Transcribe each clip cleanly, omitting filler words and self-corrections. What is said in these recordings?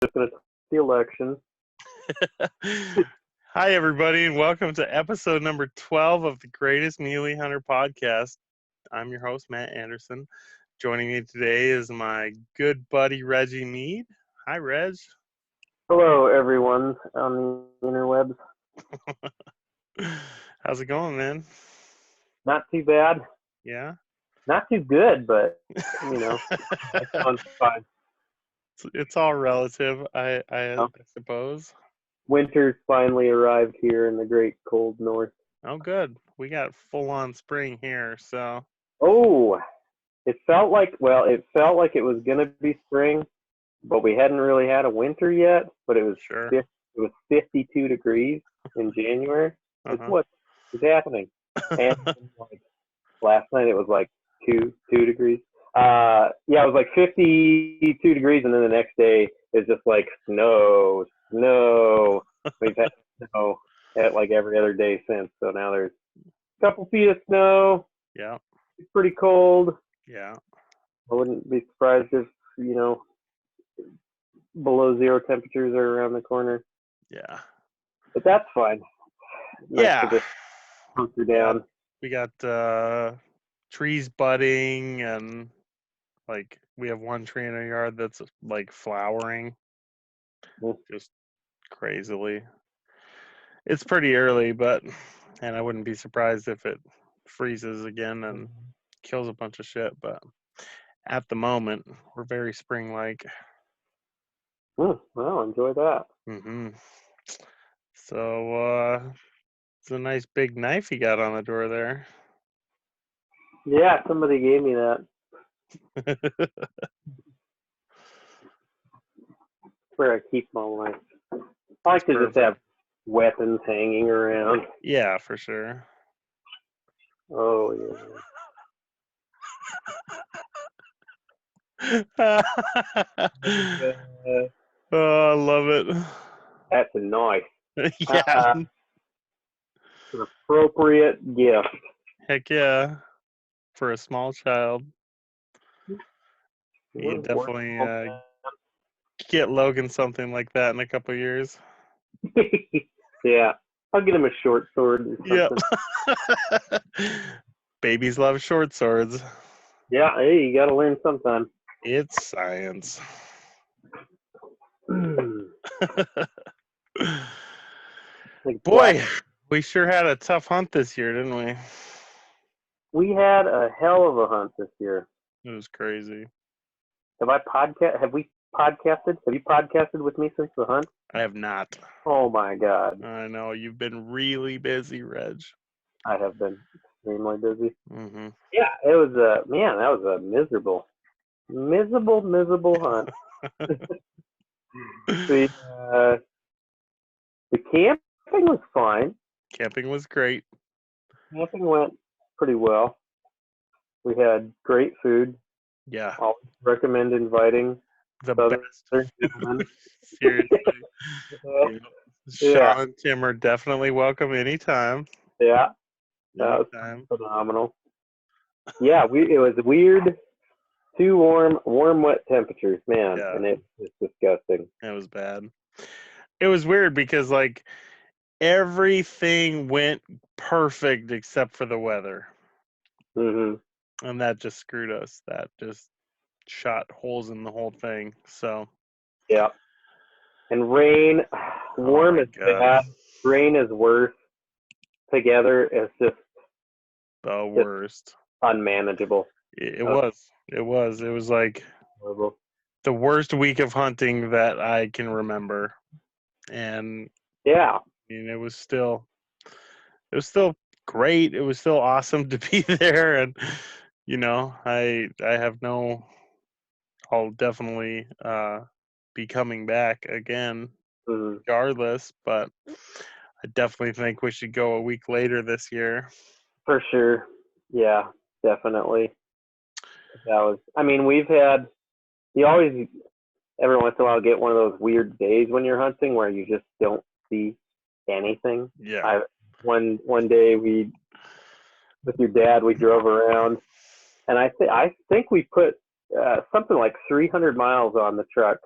just going to the election. Hi, everybody, and welcome to episode number 12 of the Greatest Muley Hunter podcast. I'm your host, Matt Anderson. Joining me today is my good buddy, Reggie Mead. Hi, Reg. Hello, everyone on the interwebs. How's it going, man? Not too bad. Yeah? Not too good, but, that sounds fine. It's all relative, I suppose. Winter's finally arrived here in the great cold north. Oh, good. We got full-on spring here, so... Oh, it felt like it was going to be spring, but we hadn't really had a winter yet, but it was Sure. It was 52 degrees in January. It's what is happening. And last night it was like 2 degrees. It was like 52 degrees, and then the next day is just like snow. We've had snow at like every other day since. So now there's a couple feet of snow. Yeah. It's pretty cold. Yeah. I wouldn't be surprised if, below zero temperatures are around the corner. Yeah. But that's fine. Nice to just hunker down. We got trees budding, and like we have one tree in our yard that's like flowering just crazily. It's pretty early, and I wouldn't be surprised if it freezes again and kills a bunch of shit, but at the moment we're very spring-like. Well, enjoy that. So it's a nice big knife you got on the door there. Yeah, somebody gave me that. Where I keep all my. I like to just have weapons hanging around. Yeah, for sure. Oh yeah. Oh, I love it. That's a knife. Yeah. An appropriate gift. Heck yeah. For a small child. You definitely get Logan something like that in a couple of years. Yeah. I'll get him a short sword or something. Yep. Babies love short swords. Yeah, hey, you gotta learn sometime. It's science. Boy, we sure had a tough hunt this year, didn't we? We had a hell of a hunt this year. It was crazy. Have we podcasted? Have you podcasted with me since the hunt? I have not. Oh my God. I know, you've been really busy, Reg. I have been extremely busy. Mm-hmm. Yeah, it was that was a miserable hunt. The camping was fine. Camping was great. Camping went pretty well. We had great food. Yeah. I'll recommend inviting the best. Seriously. Sean and Tim are definitely welcome anytime. Yeah. That was phenomenal. Yeah, it was weird. Too warm, wet temperatures, man. Yeah. And it was disgusting. It was bad. It was weird because, like, everything went perfect except for the weather. Mm-hmm. And that just screwed us. That just shot holes in the whole thing. So. Yeah. And rain, warm is bad. Rain is worse. Together, it's just the worst. Unmanageable. It was. It was like horrible. The worst week of hunting that I can remember. And yeah, I mean, it was still great. It was still awesome to be there. And, I'll definitely be coming back again regardless, but I definitely think we should go a week later this year. For sure. Yeah, definitely. You always, every once in a while, get one of those weird days when you're hunting where you just don't see anything. Yeah. One day with your dad, we drove around, and I think we put something like 300 miles on the truck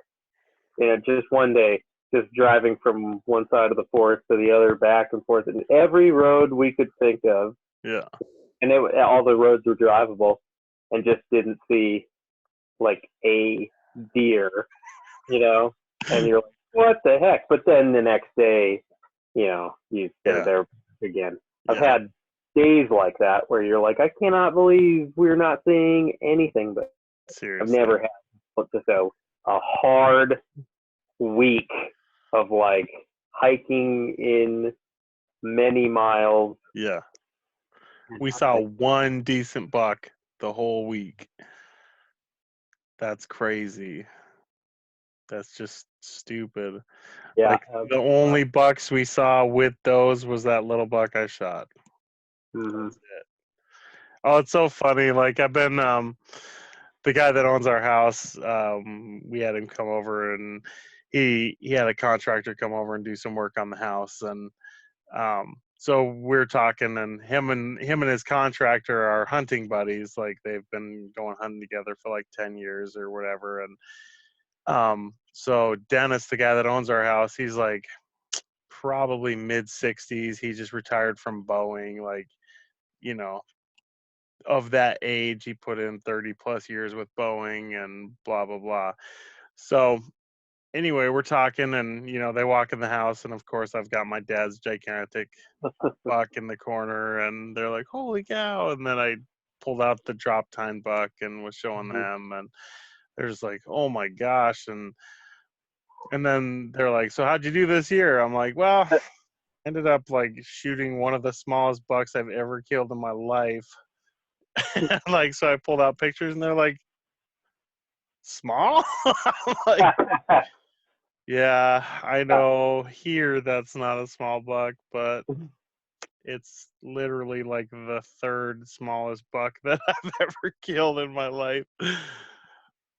just one day, just driving from one side of the forest to the other, back and forth, and every road we could think of. Yeah. And all the roads were drivable, and just didn't see like a deer, and you're like, what the heck? But then the next day, they're there again. I've had days like that where you're like, I cannot believe we're not seeing anything, but seriously, I've never had just a hard week of like hiking in many miles. Yeah. We saw one decent buck the whole week. That's crazy. That's just stupid. Yeah. Like the only bucks we saw with those was that little buck I shot. Mm-hmm. That's it. Oh, it's so funny. Like I've been the guy that owns our house, we had him come over and he had a contractor come over and do some work on the house, and so we're talking, and him and his contractor are hunting buddies. Like they've been going hunting together for like 10 years or whatever. And so Dennis, the guy that owns our house, he's like probably mid 60s. He just retired from Boeing, like, of that age. He put in 30 plus years with Boeing and blah blah blah. So anyway, we're talking, and they walk in the house, and of course I've got my dad's gigantic buck in the corner, and they're like, holy cow. And then I pulled out the drop tine buck and was showing them, and they're just like, oh my gosh. And then they're like, so how'd you do this year? I'm like, well, ended up like shooting one of the smallest bucks I've ever killed in my life. Like, so I pulled out pictures, and they're like, small? I'm like, yeah, I know here that's not a small buck, but it's literally like the third smallest buck that I've ever killed in my life.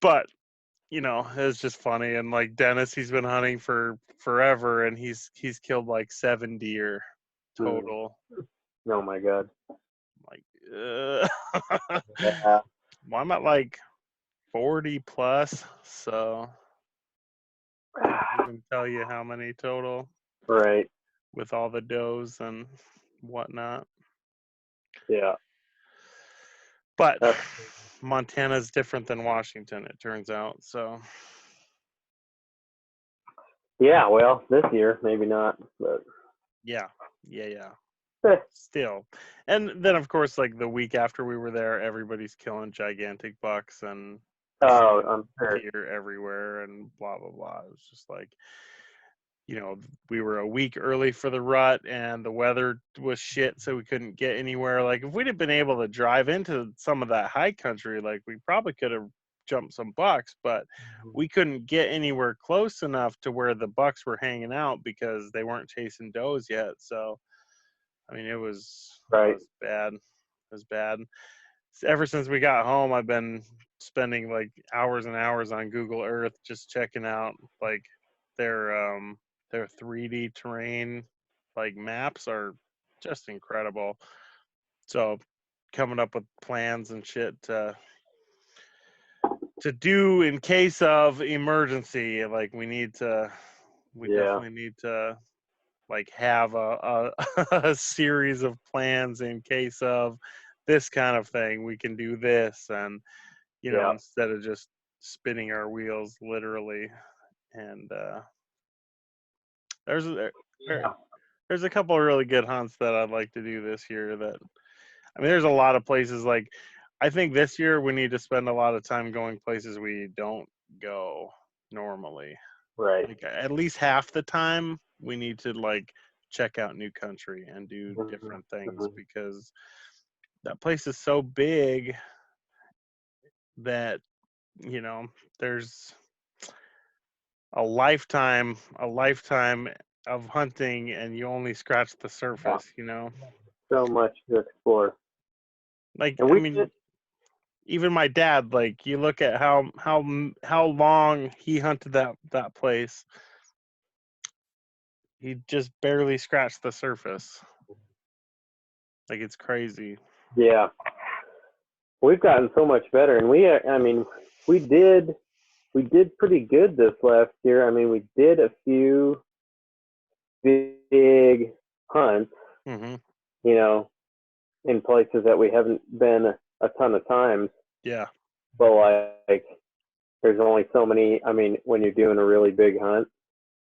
But it's just funny. And like Dennis, he's been hunting for forever, and he's killed like 7 deer total. Oh my god. Like, Yeah. well, I'm at like 40 plus, so I can tell you how many total. Right. With all the does and whatnot. Yeah. But Montana's different than Washington, it turns out. So yeah, well, this year maybe not, but yeah. Still. And then of course, like the week after we were there, everybody's killing gigantic bucks and I'm sure. deer everywhere and blah blah blah. It was just like, we were a week early for the rut, and the weather was shit, so we couldn't get anywhere. Like if we'd have been able to drive into some of that high country, like we probably could have jumped some bucks, but we couldn't get anywhere close enough to where the bucks were hanging out because they weren't chasing does yet. So I mean, it was bad. It was bad. Ever since we got home, I've been spending like hours and hours on Google Earth just checking out like their 3D terrain, like maps are just incredible. So coming up with plans and shit to do in case of emergency. Like we definitely need to like have a series of plans in case of this kind of thing. We can do this, and instead of just spinning our wheels literally. And there's a couple of really good hunts that I'd like to do this year. There's a lot of places. Like I think this year we need to spend a lot of time going places we don't go normally. Right. Like at least half the time we need to like check out new country and do different things, because that place is so big that there's a lifetime of hunting, and you only scratch the surface. So much to explore. Like And even my dad, like you look at how long he hunted that place, he just barely scratched the surface. Like it's crazy. Yeah. We've gotten so much better, and we did we did pretty good this last year. I mean, we did a few big hunts, Mm-hmm. you know, in places that we haven't been a ton of times. Yeah. But like, there's only so many. I mean, when you're doing a really big hunt,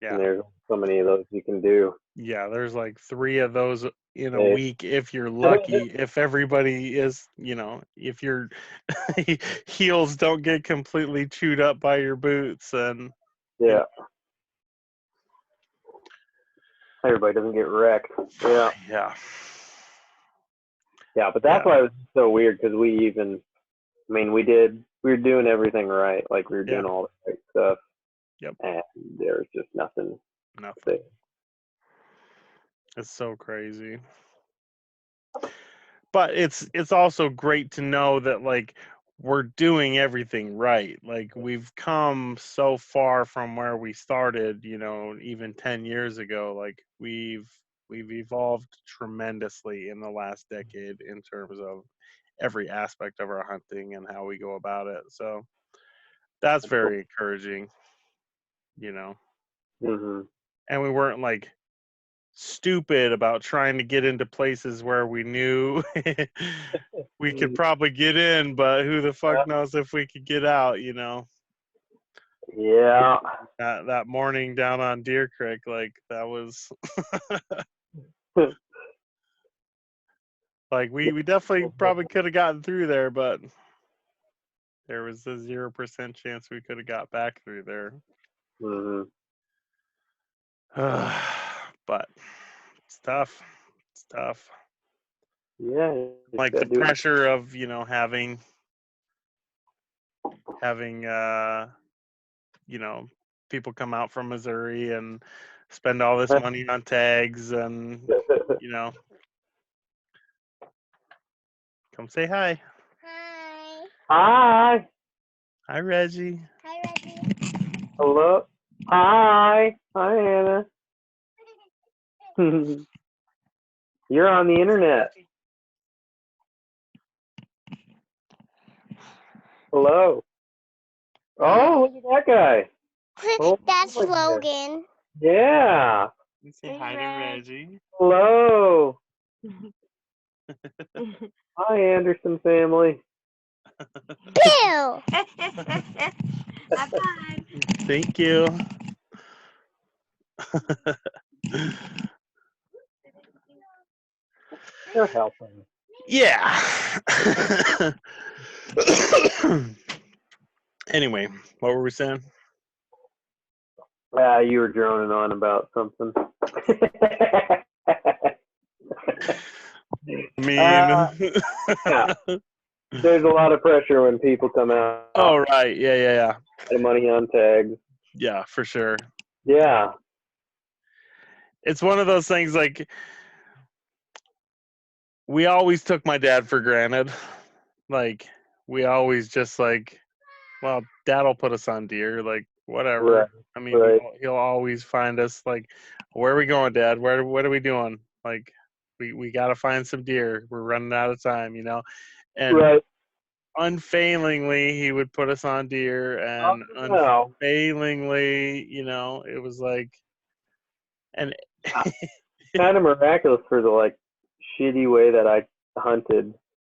Yeah. and there's so many of those you can do. Yeah, there's like 3 of those in a Yeah. week if you're lucky. If everybody is, if your heels don't get completely chewed up by your boots, and Yeah. Everybody doesn't get wrecked. Yeah. yeah, Yeah, but that's why it was so weird because we were doing everything right. Like we were doing all the right stuff. Yep. And there was just nothing. Nothing. It's so crazy. But it's also great to know that like we're doing everything right. Like we've come so far from where we started, even 10 years ago. Like we've evolved tremendously in the last decade in terms of every aspect of our hunting and how we go about it. So that's very encouraging, Mm-hmm. And we weren't like stupid about trying to get into places where we knew we could probably get in, but who the fuck knows if we could get out, Yeah. That morning down on Deer Creek, like that was like we definitely probably could have gotten through there, but there was a 0% chance we could have got back through there. Mm-hmm. But it's tough. It's tough. Yeah. Like the pressure of, having people come out from Missouri and spend all this money on tags and come say hi. Hi. Hi. Hi, Reggie. Hi, Reggie. Hello. Hi. Hi, Anna. You're on the internet. Hello. Oh, look at that guy. Oh, That's Logan. Yeah. Say hi to Reggie. Hello. Hi, Anderson family. Bill. Thank you. They're helping. Yeah. Anyway, what were we saying? You were droning on about something. Yeah. There's a lot of pressure when people come out. Oh, right. Yeah. Money on tags. Yeah, for sure. Yeah. It's one of those things like we always took my dad for granted. Like we always just like, well, dad'll put us on deer, like whatever. Right. I mean, he'll always find us like, where are we going, Dad? What are we doing? Like we got to find some deer. We're running out of time, And unfailingly, he would put us on deer, and unfailingly, it was like, and kind of miraculous for the like shitty way that I hunted.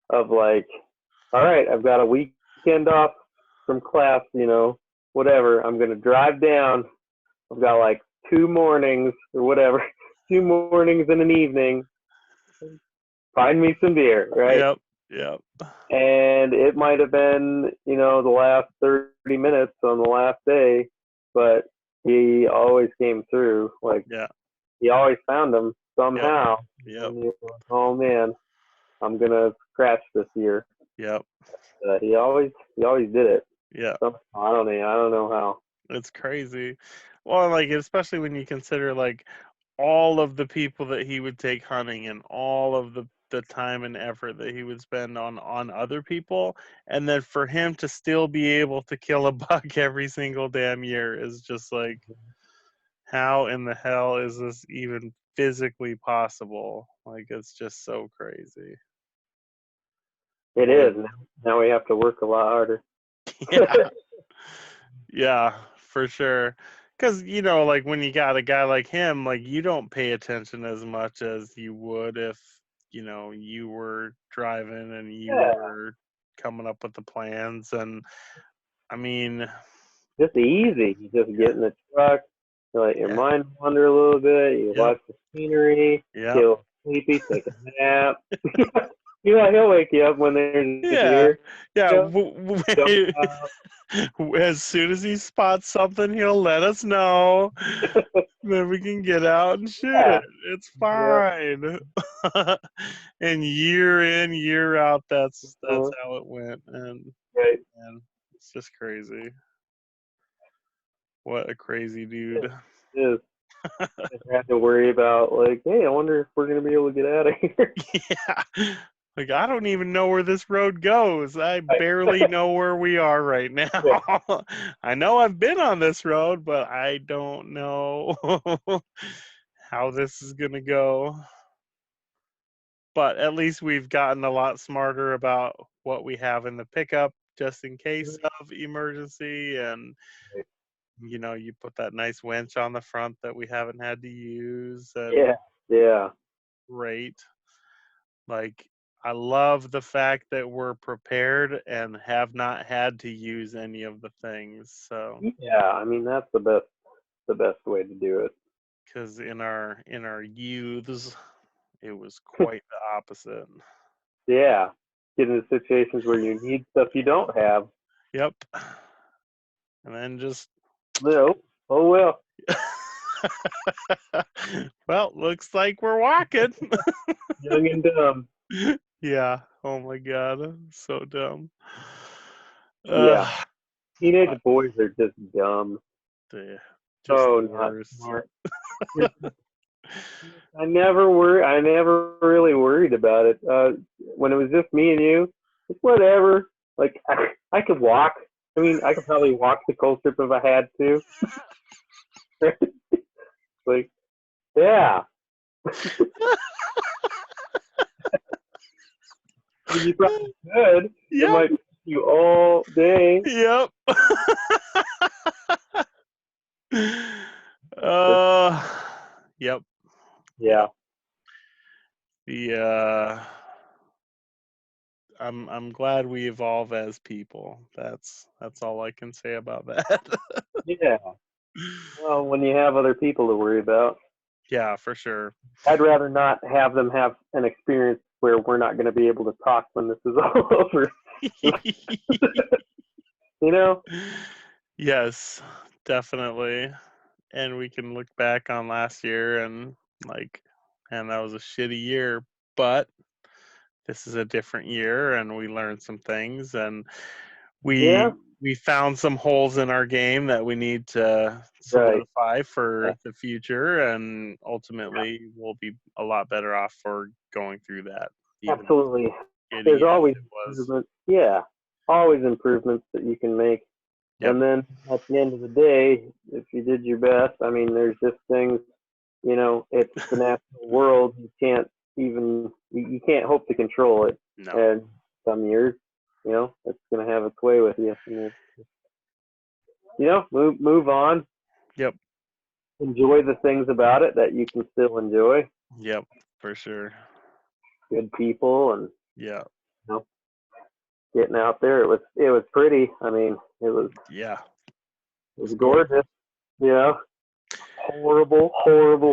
Of like, all right, I've got a weekend off from class, whatever. I'm gonna drive down. I've got like 2 mornings or whatever, 2 mornings and an evening. Find me some deer, right? Yep. And it might have been, the last 30 minutes on the last day, but he always came through. Like, he always found them somehow. Yep. And oh man, I'm gonna crash this year. Yep. He always did it. Yeah. I don't know how. It's crazy. Well, like especially when you consider like all of the people that he would take hunting and all of the time and effort that he would spend on other people, and then for him to still be able to kill a buck every single damn year is just like, how in the hell is this even physically possible? Like it's just so crazy. It is. Now we have to work a lot harder. Yeah, for sure. Because, like when you got a guy like him, like you don't pay attention as much as you would if, you were driving and you Yeah. were coming up with the plans. And I mean, Just easy. You just get in the truck, you let your yeah, mind wander a little bit, you yep, watch the scenery, yep, feel sleepy, take a nap. He'll wake you up when there's a yeah, deer. yeah. You know, jump out. As soon as he spots something, he'll let us know. Then we can get out and shoot Yeah. it. It's Yeah. fine. And year in, year out, that's Uh, how it went. right. And it's just crazy. What a crazy It dude. is. I have to worry about like, hey, I wonder if we're gonna be able to get out of here. Yeah. Like I don't even know where this road goes. I barely know where we are right now. Yeah. I know I've been on this road, but I don't know how this is gonna go. But at least we've gotten a lot smarter about what we have in the pickup just in case of emergency. And, you put that nice winch on the front that we haven't had to use. And Yeah. Yeah. great. Like, I love the fact that we're prepared and have not had to use any of the things. So, Yeah. I mean, that's the best way to do it. because in our youths, it was quite the opposite. Yeah. Get into situations where you need stuff you don't have. Yep. And then just No. Oh well. well, looks like we're walking. Young and dumb. Yeah. Oh my god. So dumb. Yeah. But Teenage boys are just dumb. just Oh, the not worst. smart. I never really worried about it. When it was just me and you, it's whatever. Like I could walk. I mean, I could probably walk the coal strip if I had to. Like, yeah, you probably could. It Yep. might take you all day. Yep. But uh yep. yeah, Yep. The I'm glad we evolve as people. That's all I can say about that. yeah. Well, when you have other people to worry about, Yeah, for sure. I'd rather not have them have an experience where we're not going to be able to talk when this is all over. You know? Yes, definitely. And we can look back on last year and like, and that was a shitty year, but this is a different year and we learned some things and Yeah. we found some holes in our game that we need to Right. solidify Yeah. for the future and ultimately we'll be a lot better off for going through that even Absolutely. shitty There's as always it was. improvements. Yeah. Always improvements that you can make. Yep. And then at the end of the day, if you did your best, I mean, there's just things, it's the natural world. You can't you can't hope to control it. No. And some years, it's going to have its way with you. And move on. Yep. Enjoy the things about it that you can still enjoy. Yep. For sure. Good people and, Yeah. you know, getting out there. It was pretty. I mean, Yeah. it was gorgeous. You know, horrible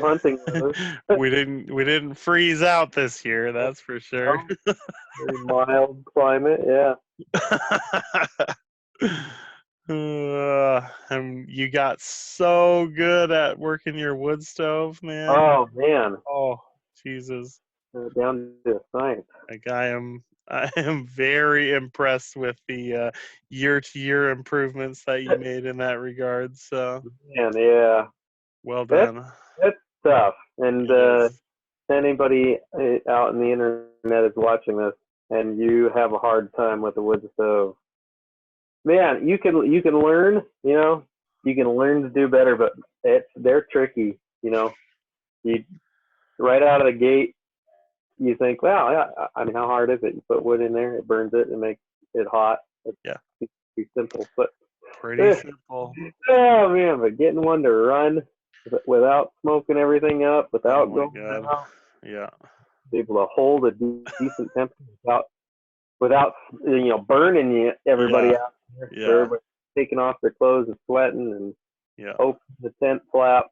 hunting weather. We didn't freeze out this year, that's for sure. Very mild climate. Yeah. And you got so good at working your wood stove, man. Oh man, Oh, Jesus. down to a science. Like I am very impressed with the year-to-year improvements that you made in that regard. So Man, yeah, well that's done. that's tough. And It is. anybody out in the internet is watching this, and you have a hard time with a wood stove, man, you can learn. You can learn to do better, but they're tricky. You right out of the gate, you think, well, yeah, I mean, how hard is it? You put wood in there, it burns it, and makes it hot. It's Yeah. pretty simple, but Pretty simple. Oh man, but getting one to run without smoking everything up, without Oh my going God. out, Yeah. able to hold a decent temperature without burning everybody Yeah. out there. Yeah. Where everybody's taking off their clothes and sweating and Yeah. open the tent flap.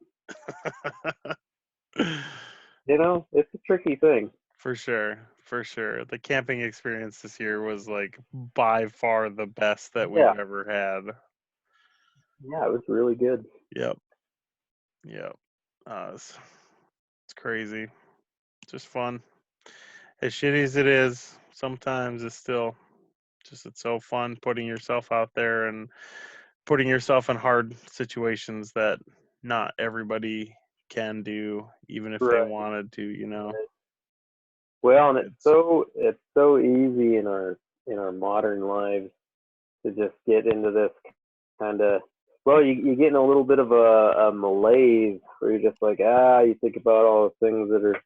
It's a tricky thing. For sure. For sure. The camping experience this year was like by far the best that we've ever had. Yeah, it was really good. Yep. Yep. It's crazy. Just fun. As shitty as it is, sometimes it's still it's so fun putting yourself out there and putting yourself in hard situations that not everybody can do, even if they Right. wanted to. Well, and it's so easy in our modern lives to just get into this kind of, well, you get in a little bit of a malaise where you're just like, you think about all the things that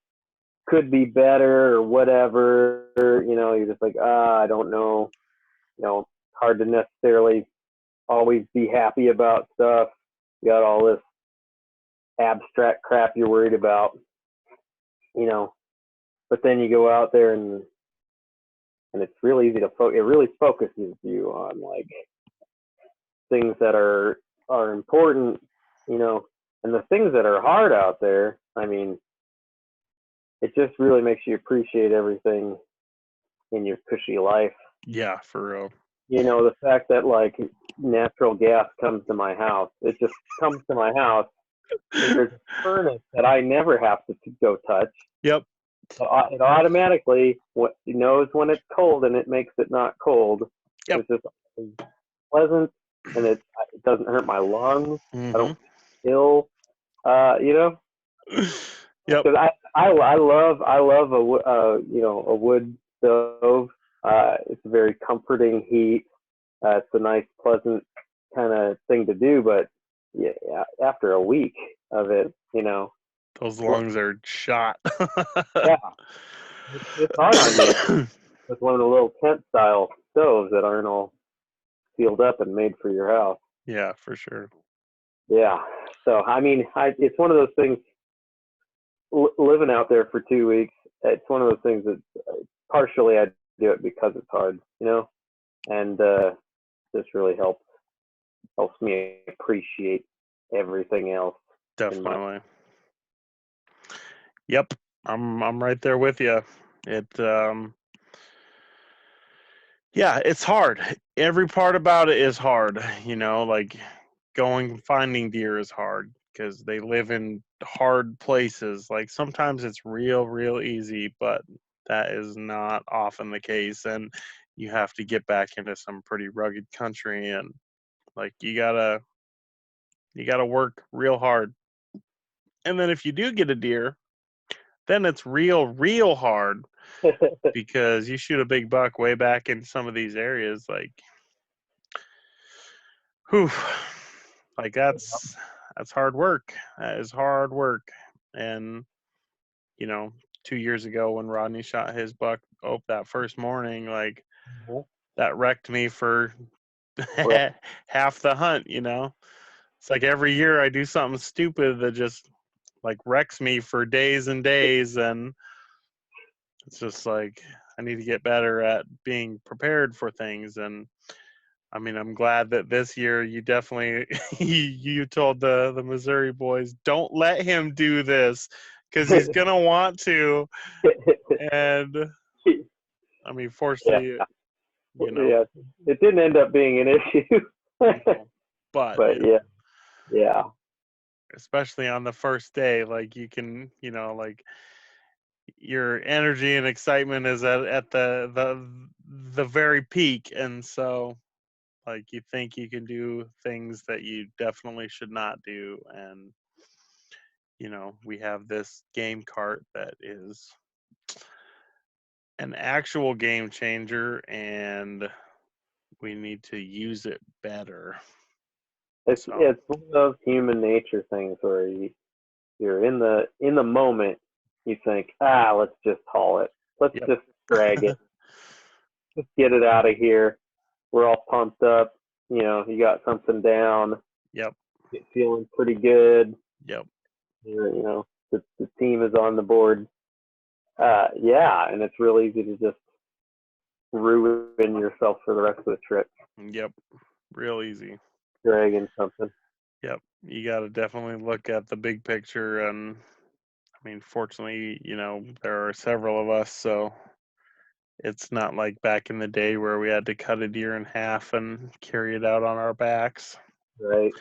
could be better or whatever. You're just like, I don't know. Hard to necessarily always be happy about stuff. You got all this abstract crap you're worried about, but then you go out there and it's really easy to it really focuses you on like things that are important, and the things that are hard out there. I mean, it just really makes you appreciate everything in your cushy life. Yeah, for real. The fact that like natural gas comes to my house, it just comes to my house. And there's a furnace that I never have to go touch. Yep. So it automatically knows when it's cold and it makes it not cold. Yep. It's just pleasant and it doesn't hurt my lungs. Mm-hmm. I don't feel Yep. Because I love a wood stove. It's a very comforting heat. It's a nice, pleasant kind of thing to do. But yeah, after a week of it, those lungs are shot. Yeah, it's hard on you with one of the little tent style stoves that aren't all sealed up and made for your house. Yeah, for sure. Yeah. So I mean, it's one of those things. Living out there for 2 weeks, it's one of those things that partially I do it because it's hard, and this really helps me appreciate everything else. Definitely. Yep, I'm right there with you. It yeah, it's hard. Every part about it is hard, like finding deer is hard because they live in hard places. Like sometimes it's real easy, but that is not often the case, and you have to get back into some pretty rugged country, and like you gotta work real hard. And then if you do get a deer, then it's real hard because you shoot a big buck way back in some of these areas, like whew, like that's hard work. That is hard work. And 2 years ago when Rodney shot his buck that first morning, like that wrecked me for half the hunt. It's like every year I do something stupid that just like wrecks me for days and days, and it's just like I need to get better at being prepared for things. And I mean, I'm glad that this year you definitely you told the Missouri boys, don't let him do this because he's gonna want to. And I mean, fortunately, yeah, it didn't end up being an issue. but yeah, especially on the first day, like you can, like your energy and excitement is at the very peak, and so like you think you can do things that you definitely should not do. And we have this game cart that is an actual game changer, and we need to use it better. it's one of those human nature things where you're in the moment. You think, let's just haul it. Let's just drag it. Just get it out of here. We're all pumped up. you know, you got something down, Yep. feeling pretty good. Yep. You know, the team is on the board. Yeah, and it's real easy to just ruin yourself for the rest of the trip. Yep. Real easy. Dragging something. Yep. You got to definitely look at the big picture. And I mean, fortunately, you know, there are several of us. So it's not like back in the day where we had to cut a deer in half and carry it out on our backs. Right.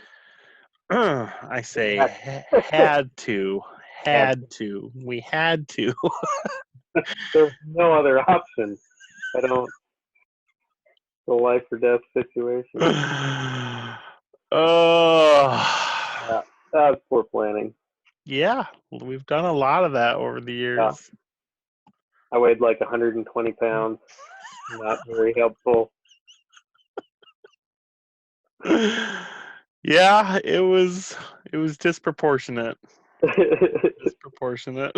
I say had to. We had to. There's no other option. I don't. It's a life or death situation. Oh. That's poor planning. Yeah, we've done a lot of that over the years. I weighed like 120 pounds. Not very helpful. Yeah, it was disproportionate. Disproportionate.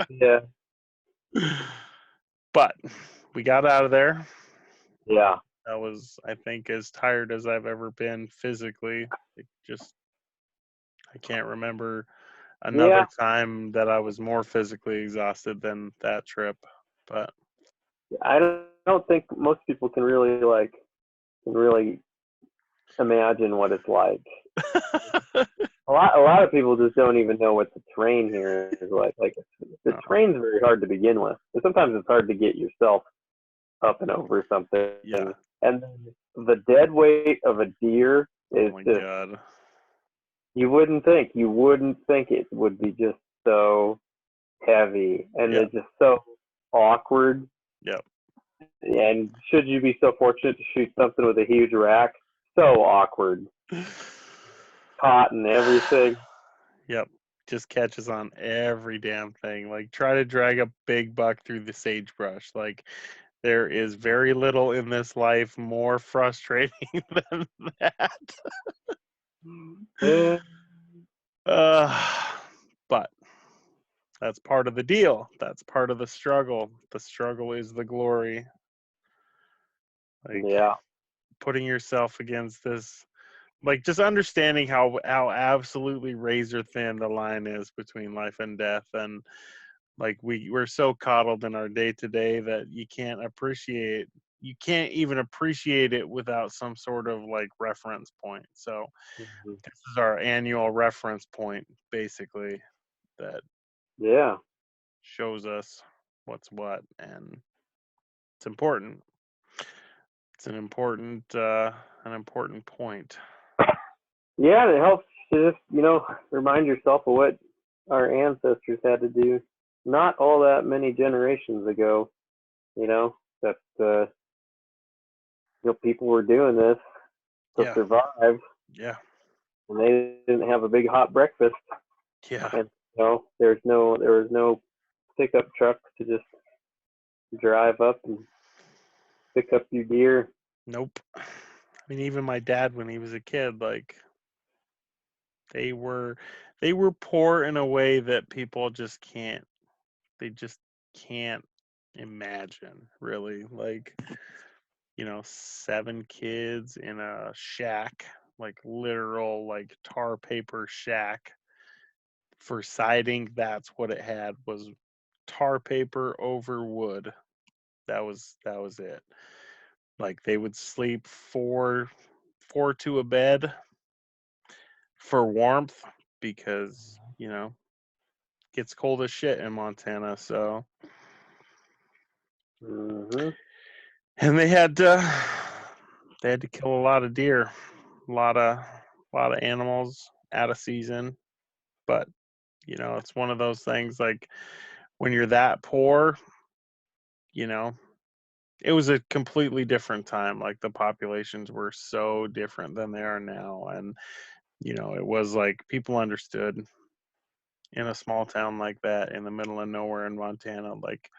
Yeah. But we got out of there. Yeah. I was, I think, as tired as I've ever been physically. I can't remember another time that I was more physically exhausted than that trip. But I don't think most people can really imagine what it's like. A lot of people just don't even know what the terrain here is like. Like the terrain's very hard to begin with. And sometimes it's hard to get yourself up and over something. Yeah. And then the dead weight of a deer is just, God. you wouldn't think it would be just so heavy and it's just so awkward. Yep. And should you be so fortunate to shoot something with a huge rack, so awkward. Caught and everything. Yep. Just catches on every damn thing. Like, try to drag a big buck through the sagebrush. Like, there is very little in this life more frustrating than that. But that's part of the deal. That's part of the struggle. The struggle is the glory. Like, putting yourself against this, like, just understanding how absolutely razor thin the line is between life and death. And like, we're so coddled in our day to day that you can't even appreciate it without some sort of like reference point. So this is our annual reference point, basically, that shows us what's what, and it's important. It's an important point. Yeah, and it helps to just, remind yourself of what our ancestors had to do not all that many generations ago, that people were doing this to survive. Yeah. And they didn't have a big hot breakfast. Yeah. And there was no pickup truck to just drive up and pick up your deer. Nope. I mean, even my dad, when he was a kid, like, they were poor in a way that people just can't imagine, really. Like, 7 kids in a shack, like literal, like tar paper shack for siding. That's what it had, was tar paper over wood. That was it. Like, they would sleep four to a bed for warmth because, it gets cold as shit in Montana. So, and they had to kill a lot of deer, a lot of animals out of season. But it's one of those things, like, when you're that poor, it was a completely different time. Like, the populations were so different than they are now. And, it was like people understood in a small town like that in the middle of nowhere in Montana. Like,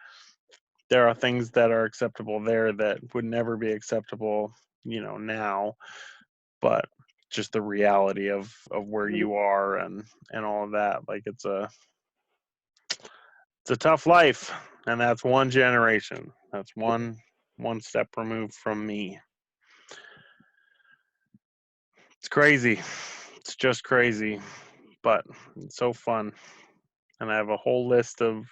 there are things that are acceptable there that would never be acceptable, now. But just the reality of where you are and all of that. Like, it's a tough life, and that's one generation. That's one step removed from me. It's crazy. It's just crazy, but it's so fun. And I have a whole list of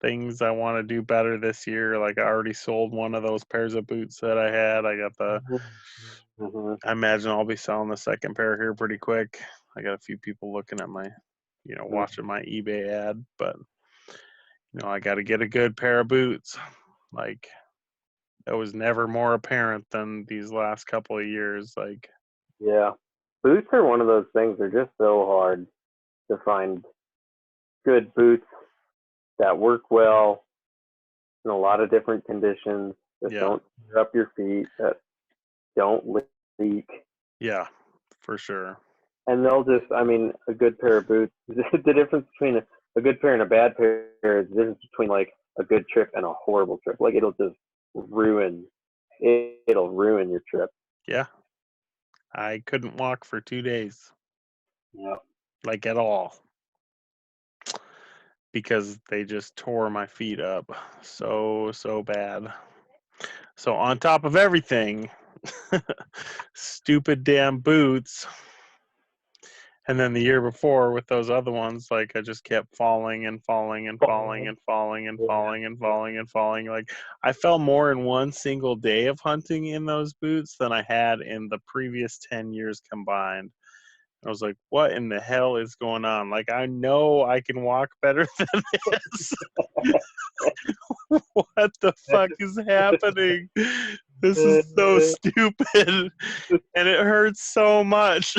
things I want to do better this year. Like I already sold one of those pairs of boots that I had. I got the. Mm-hmm. I imagine I'll be selling the second pair here pretty quick. I got a few people looking at my, watching my eBay ad, but I got to get a good pair of boots. Like that was never more apparent than these last couple of years. Like, Yeah, boots are one of those things. They're just so hard to find good boots that work well in a lot of different conditions, that yeah, don't tear up your feet, that don't leak. yeah, for sure. And they'll just, I mean, a good pair of boots, the difference between a good pair and a bad pair is the difference between like a good trip and a horrible trip. Like it'll just it'll ruin your trip. Yeah. I couldn't walk for 2 days. Yeah. Like at all. Because they just tore my feet up so bad. So on top of everything, stupid damn boots. And then the year before with those other ones, like I just kept falling and falling and falling and falling and falling and falling and falling. Like I fell more in one single day of hunting in those boots than I had in the previous 10 years combined. I was like, what in the hell is going on? Like, I know I can walk better than this. What the fuck is happening? This is so stupid. And it hurts so much.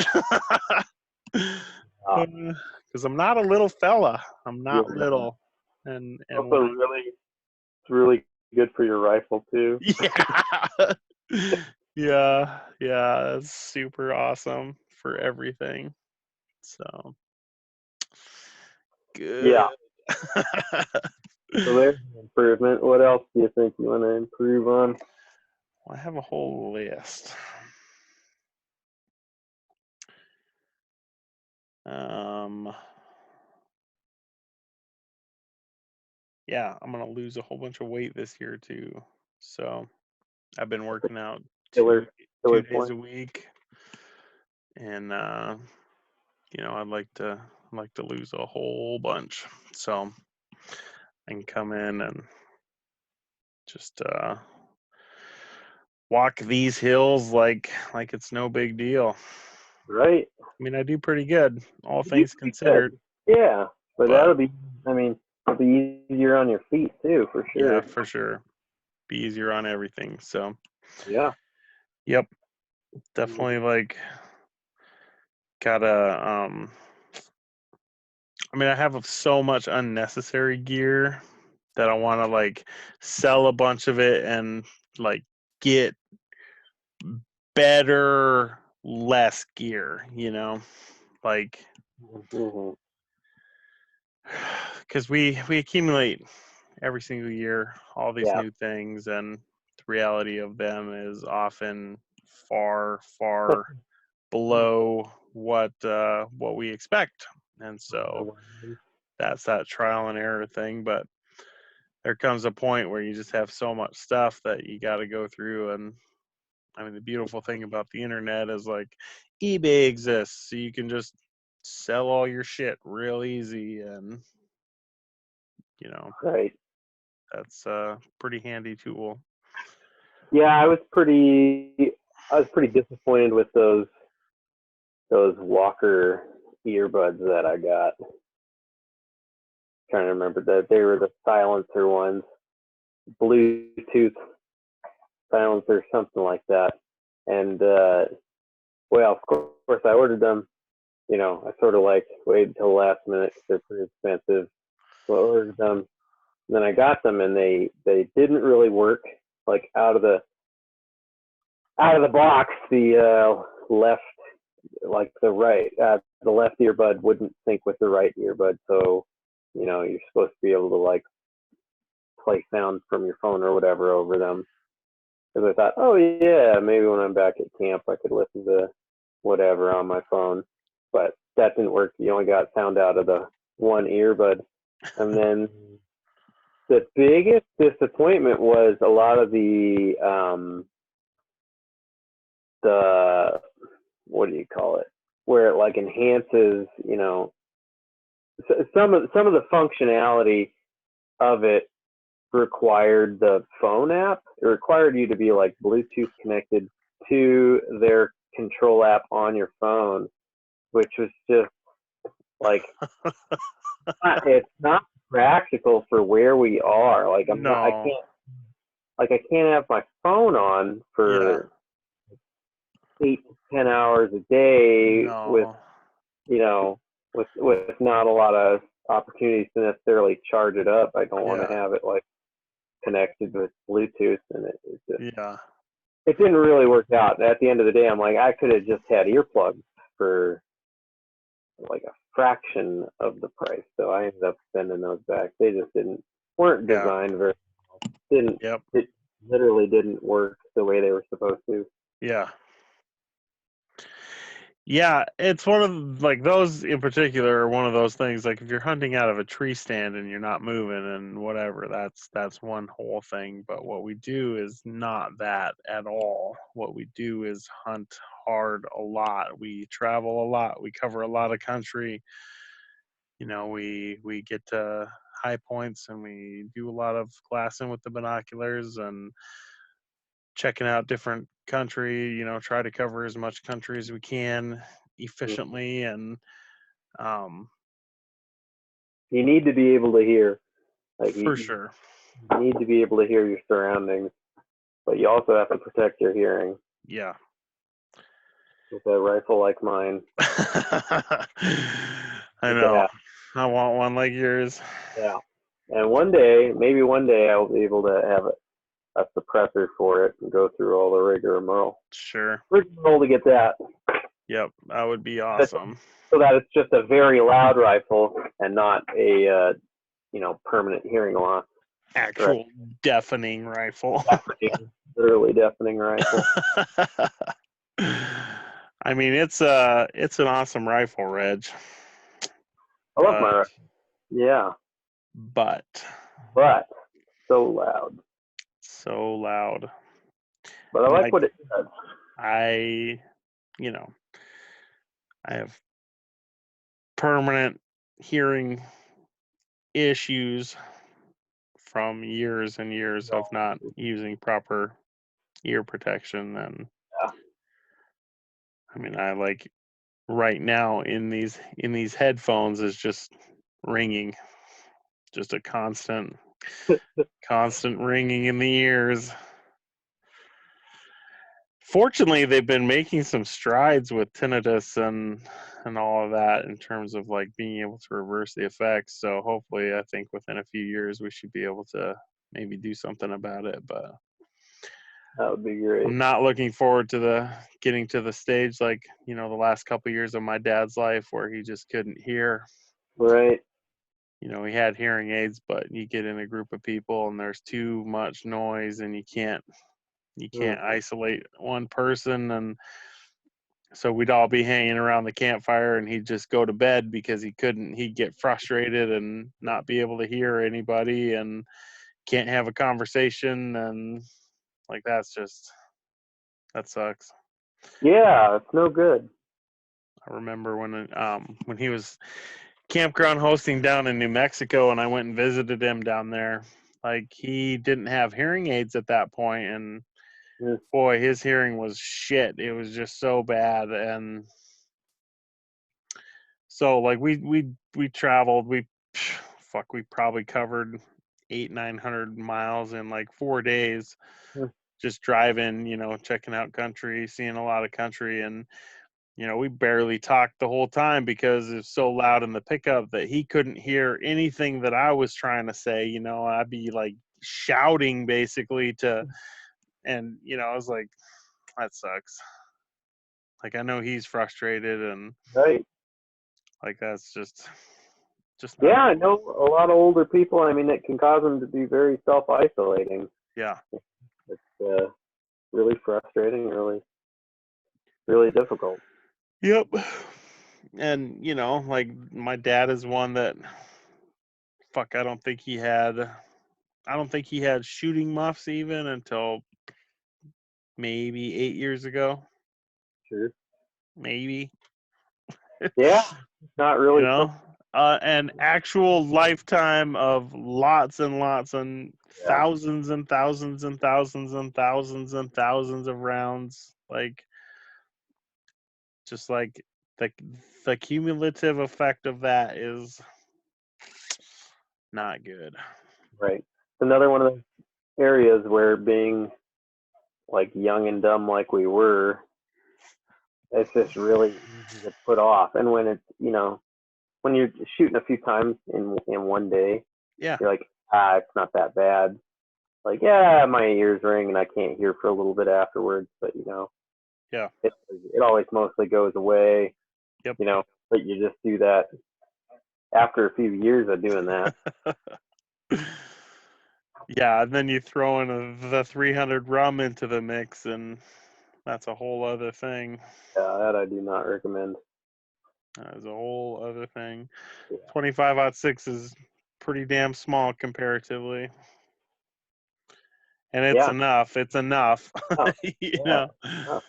Because I'm not a little fella. I'm not little. And also it's really good for your rifle too. Yeah. yeah. It's super awesome for everything. So good. Yeah. So there's an improvement. What else do you think you want to improve on? Well, I have a whole list. Yeah, I'm gonna lose a whole bunch of weight this year too. So I've been working out two Killer days point. a week, and I'd like to lose a whole bunch. So I can come in and just walk these hills like it's no big deal. Right. I mean, I do pretty good, all things considered. Good. Yeah, but that'll be. I mean, it'll be easier on your feet too, for sure. Yeah, for sure. Be easier on everything. So. Yeah. Yep. Definitely like gotta I mean I have so much unnecessary gear that I wanna like sell a bunch of it and like get better less gear, Like Mm-hmm. because we accumulate every single year all these new things, and the reality of them is often far below what we expect, and so that's that trial and error thing. But there comes a point where you just have so much stuff that you got to go through. And I mean, the beautiful thing about the internet is like eBay exists, so you can just sell all your shit real easy, and Right. that's a pretty handy tool. Yeah, I was pretty disappointed with those Walker earbuds that I got. Trying to remember that they were the silencer ones, Bluetooth silencer, something like that. And well, of course, I ordered them. I sort of like waited until the last minute because they're pretty expensive. So I ordered them, and then I got them, and they didn't really work. Like out of the box, the left, like the left earbud wouldn't sync with the right earbud. So you're supposed to be able to like play sound from your phone or whatever over them. Because I thought, oh yeah, maybe when I'm back at camp, I could listen to whatever on my phone. But that didn't work. You only got sound out of the one earbud. And then the biggest disappointment was a lot of the what do you call it? Where it like enhances, some of the functionality of it required the phone app. It required you to be like Bluetooth connected to their control app on your phone, which was just like it's not practical for where we are. Like I can't have my phone on for 8 to 10 hours a day with not a lot of opportunities to necessarily charge it up. I don't want to have it like connected with Bluetooth, and it didn't really work out. And at the end of the day, I'm like, I could have just had earplugs for like a fraction of the price. So I ended up sending those back. They just weren't designed very well. It literally didn't work the way they were supposed to. Yeah, it's one of like those in particular are one of those things. Like if you're hunting out of a tree stand and you're not moving and whatever, that's one whole thing. But what we do is not that at all. What we do is hunt hard a lot. We travel a lot. We cover a lot of country. We get to high points and we do a lot of glassing with the binoculars and checking out different country, try to cover as much country as we can efficiently. And you need to be able to hear, sure. You need to be able to hear your surroundings, but you also have to protect your hearing. Yeah. With a rifle like mine. I know. I want one like yours. Yeah. And maybe one day I'll be able to have a suppressor for it and go through all the rigmarole. Sure. Rigmarole to get that. Yep, that would be awesome. So that it's just a very loud rifle and not a permanent hearing loss. Actual deafening rifle. Literally deafening rifle. I mean, it's an awesome rifle, Reg. I love my rifle. Yeah. But so loud. So loud. But I like what it does. I have permanent hearing issues from years and years of not using proper ear protection. And I mean, I like right now in these headphones is just ringing, just a constant ringing in the ears. Fortunately, they've been making some strides with tinnitus and all of that in terms of like being able to reverse the effects. So hopefully, I think within a few years we should be able to maybe do something about it. But that would be great. I'm not looking forward to getting to the stage like the last couple of years of my dad's life where he just couldn't hear. Right. He had hearing aids, but you get in a group of people and there's too much noise and you can't isolate one person. And so we'd all be hanging around the campfire and he'd just go to bed because he'd get frustrated and not be able to hear anybody and can't have a conversation. And like, that sucks. Yeah, it's no good. I remember when he was campground hosting down in New Mexico and I went and visited him down there, like he didn't have hearing aids at that point, and boy, his hearing was shit. It was just so bad. And so like we traveled, we probably covered 800-900 miles in like 4 days, just driving, checking out country, seeing a lot of country. And we barely talked the whole time because it's so loud in the pickup that he couldn't hear anything that I was trying to say. I'd be like shouting basically and I was like, that sucks. Like, I know he's frustrated and right. Like, that's just yeah, I know a lot of older people. I mean, it can cause them to be very self-isolating. Yeah. It's really frustrating, really difficult. Yep. And, like my dad is one that I don't think he had shooting muffs even until maybe 8 years ago. Sure. maybe. Yeah, not really. You know, an actual lifetime of lots and lots and thousands and thousands and thousands and thousands and thousands of rounds. Like, just like the cumulative effect of that is not good. Right. It's another one of those areas where being like young and dumb like we were, it's just really easy to put off. And when it's, when you're shooting a few times in one day, Yeah. you're like, it's not that bad. Like, yeah, my ears ring and I can't hear for a little bit afterwards, but Yeah. it always mostly goes away. Yep. But you just do that after a few years of doing that. Yeah, and then you throw in the 300 rum into the mix, and that's a whole other thing. Yeah, that I do not recommend. That is a whole other thing. Yeah. 25-06 is pretty damn small comparatively. And it's enough. It's enough. Oh, you know. Oh.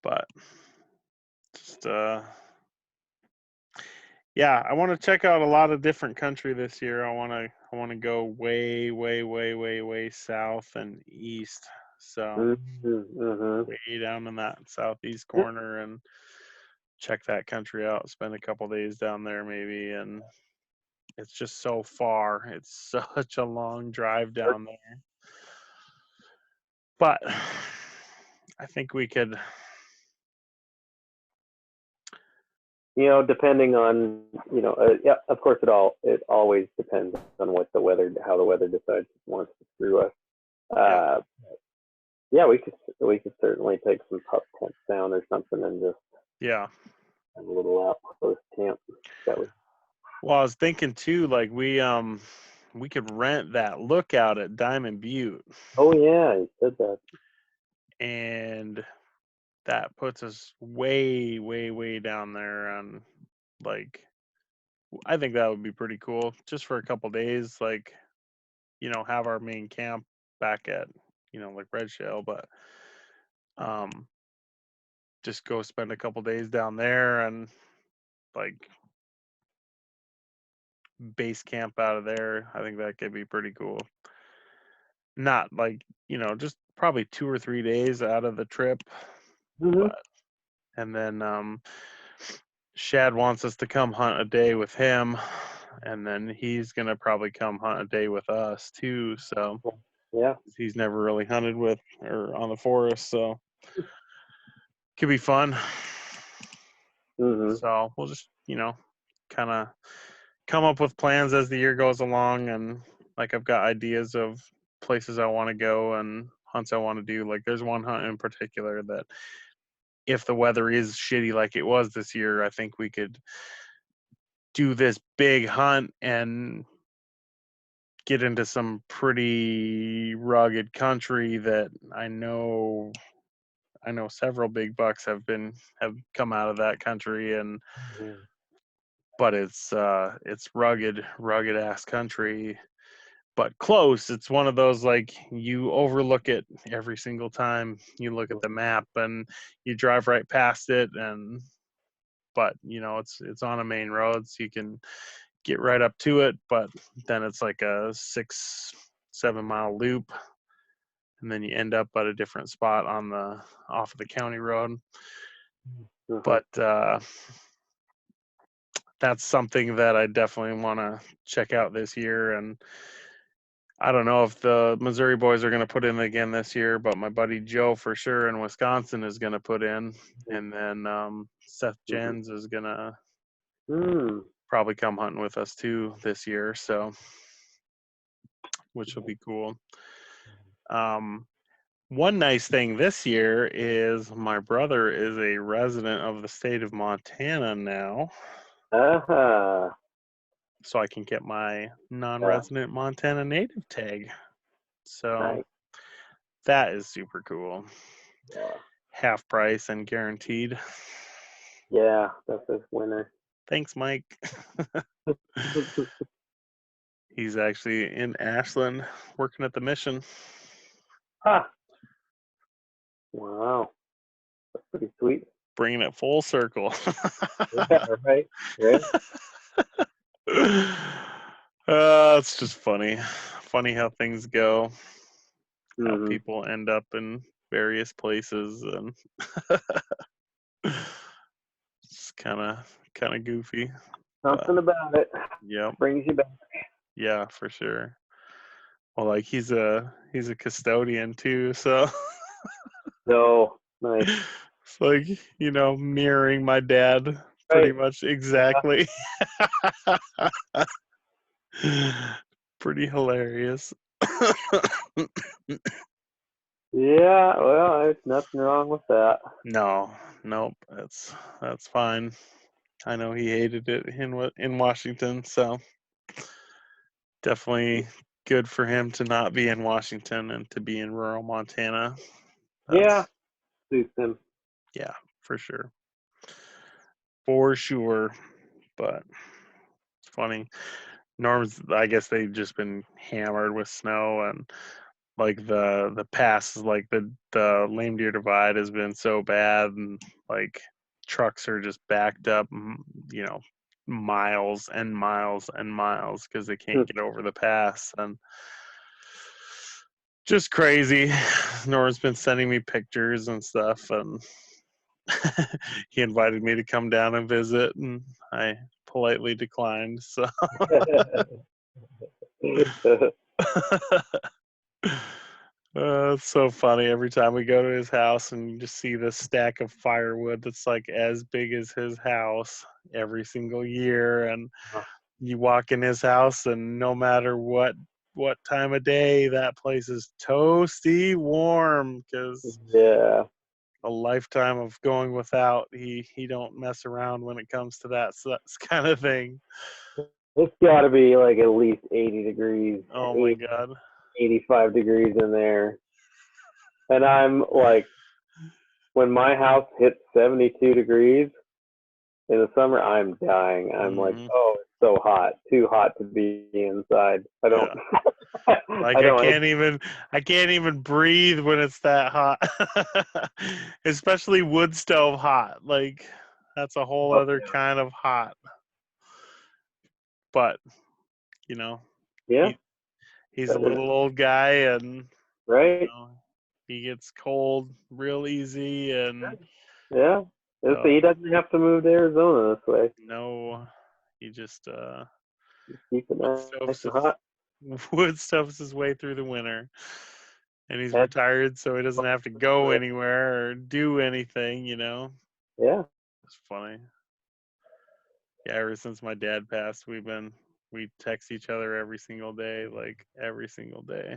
But just yeah, I want to check out a lot of different country this year. I want to go way, way, way, way, way south and east. So way down in that southeast corner and check that country out. Spend a couple days down there maybe, and it's just so far. It's such a long drive down there. But I think we could. Depending on, yeah, of course it always depends on how the weather decides wants to screw us. Yeah, we could certainly take some pup tents down or something and just have a little outpost camp. Well, I was thinking too, like we could rent that lookout at Diamond Butte. Oh yeah, you said that. And that puts us way, way, way down there on, like, I think that would be pretty cool just for a couple days, like, have our main camp back at, like Red Shell, but just go spend a couple days down there and like base camp out of there. I think that could be pretty cool. Not like, just probably 2 or 3 days out of the trip. But and then Shad wants us to come hunt a day with him, and then he's gonna probably come hunt a day with us too. So yeah, he's never really hunted with or on the forest, so could be fun. So we'll just kind of come up with plans as the year goes along, and like I've got ideas of places I want to go and hunts I want to do. Like there's one hunt in particular that if the weather is shitty like it was this year, I think we could do this big hunt and get into some pretty rugged country that I know several big bucks have come out of that country, and but it's rugged ass country, but close. It's one of those, like, you overlook it every single time you look at the map and you drive right past it, but it's on a main road, so you can get right up to it, but then it's like a 6-7 mile loop, and then you end up at a different spot off of the county road. But that's something that I definitely want to check out this year. And I don't know if the Missouri boys are going to put in again this year, but my buddy Joe for sure in Wisconsin is going to put in, and then Seth Jens is going to probably come hunting with us too this year, so which will be cool. One nice thing this year is my brother is a resident of the state of Montana now. So I can get my non-resident Montana native tag. So that is super cool. Half price and guaranteed. Yeah, that's a winner. Thanks, Mike. He's actually in Ashland working at the mission. Wow. That's pretty sweet. bringing it full circle. Yeah, right. Right. It's just funny. Funny how things go, how Mm-hmm. people end up in various places, and it's kind of goofy. Something about it Yep. brings you back. Yeah, for sure. Well, like he's a custodian too, so So nice. it's like, mirroring my dad pretty Right. much exactly. Pretty hilarious. Yeah. Well, there's nothing wrong with that. No, nope, that's fine. I know he hated it in Washington, so definitely good for him to not be in Washington and to be in rural Montana. Yeah. That's, Suits him. yeah, for sure. For sure. But it's funny. Norm's, I guess they've just been hammered with snow, and like the pass, like the Lame Deer Divide has been so bad, and like trucks are just backed up, miles and miles and miles because they can't get over the pass, and just crazy. Norm's been sending me pictures and stuff, and he invited me to come down and visit, and I politely declined. So it's so funny every time we go to his house and you just see this stack of firewood that's like as big as his house every single year, and you walk in his house and no matter what time of day, that place is toasty warm because Yeah. a lifetime of going without, he don't mess around when it comes to that kind of thing. It's got to be like at least 80 degrees, Oh my god. 85 degrees in there. And I'm like, when my house hits 72 degrees in the summer, I'm dying. I'm like, Mhm. oh, it's so hot. Too hot to be inside. I don't. Like I don't. I can't even breathe when it's that hot. Especially wood stove hot. Like that's a whole other kind of hot. But, you know, Yeah. he he's a little old guy, and Right. he gets cold real easy, and Yeah. He doesn't have to move to Arizona this way. no, he just Keep it wood nice stoves and hot. wood stoves his way through the winter. And he's And, retired, so he doesn't have to go anywhere or do anything, yeah. It's funny. Yeah, ever since my dad passed, we text each other every single day, like every single day.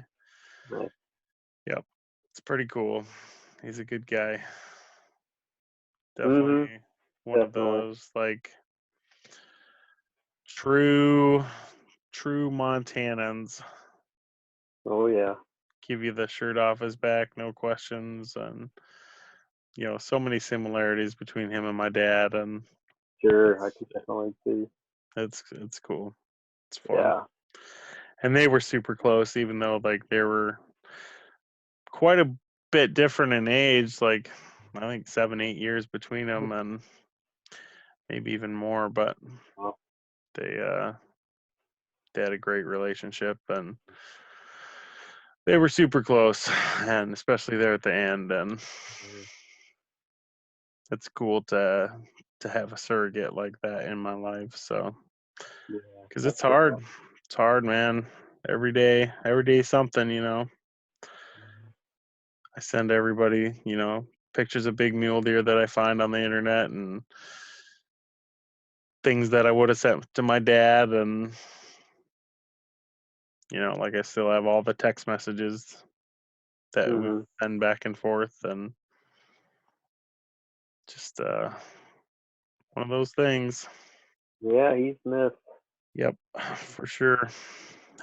Nice. Yep. It's pretty cool. He's a good guy. Mm-hmm. Definitely one of Definitely. those like true Montanans. Oh yeah. Give you the shirt off his back, no questions, and so many similarities between him and my dad, and Sure. I can definitely see. it's cool. It's fun. Yeah. And they were super close, even though like they were quite a bit different in age, like I think 7-8 years between them, and maybe even more, but Well, they had a great relationship, and they were super close, and especially there at the end, and it's cool to have a surrogate like that in my life. So yeah. because That's it's hard, man. Every day something, I send everybody, pictures of big mule deer that I find on the internet, and things that I would have sent to my dad, and like I still have all the text messages that we mm-hmm. send back and forth, and just one of those things. Yeah, he's missed. Yep, for sure.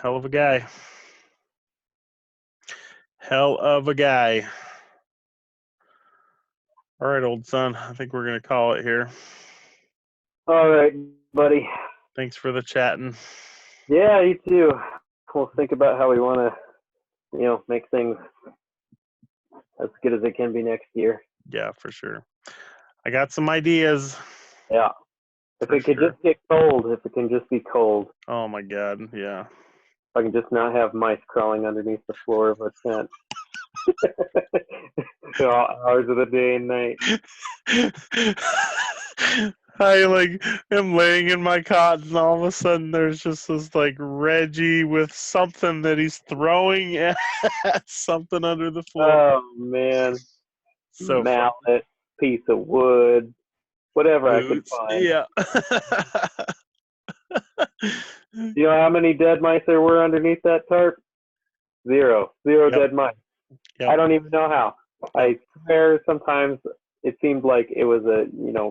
Hell of a guy. Hell of a guy. All right, old son. I think we're gonna call it here. All right, buddy. Thanks for the chatting. Yeah, you too. We'll think about how we want to, make things as good as they can be next year. Yeah, for sure. I got some ideas. Yeah. If For it could sure. just get cold, if it can just be cold, Oh my God, yeah. if I can just not have mice crawling underneath the floor of our tent. All hours of the day and night. I like am laying in my cot, and all of a sudden there's just this like Reggie with something that he's throwing at something under the floor. Oh man. So Mallet, funny. piece of wood, whatever I could Boots. find. Yeah. Do you know how many dead mice there were underneath that tarp? Zero. Zero Yep. dead mice. Yep. I don't even know how. I swear sometimes it seemed like it was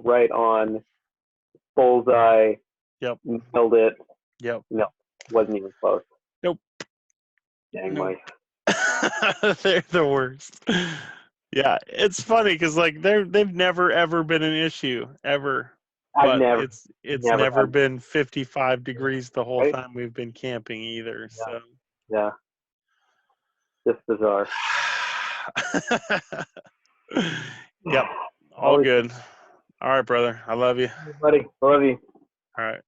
right on bullseye. Yep. Nailed it. Yep. No, wasn't even close. Nope. Dang Nope. mice. They're the worst. Yeah, it's funny because like they've never ever been an issue ever. I've But never it's never had, been 55 degrees the whole right? time we've been camping either. Yeah. So Yeah. Just bizarre. Yep. All Always, good. All right, brother. I love you. buddy. Love you. All right.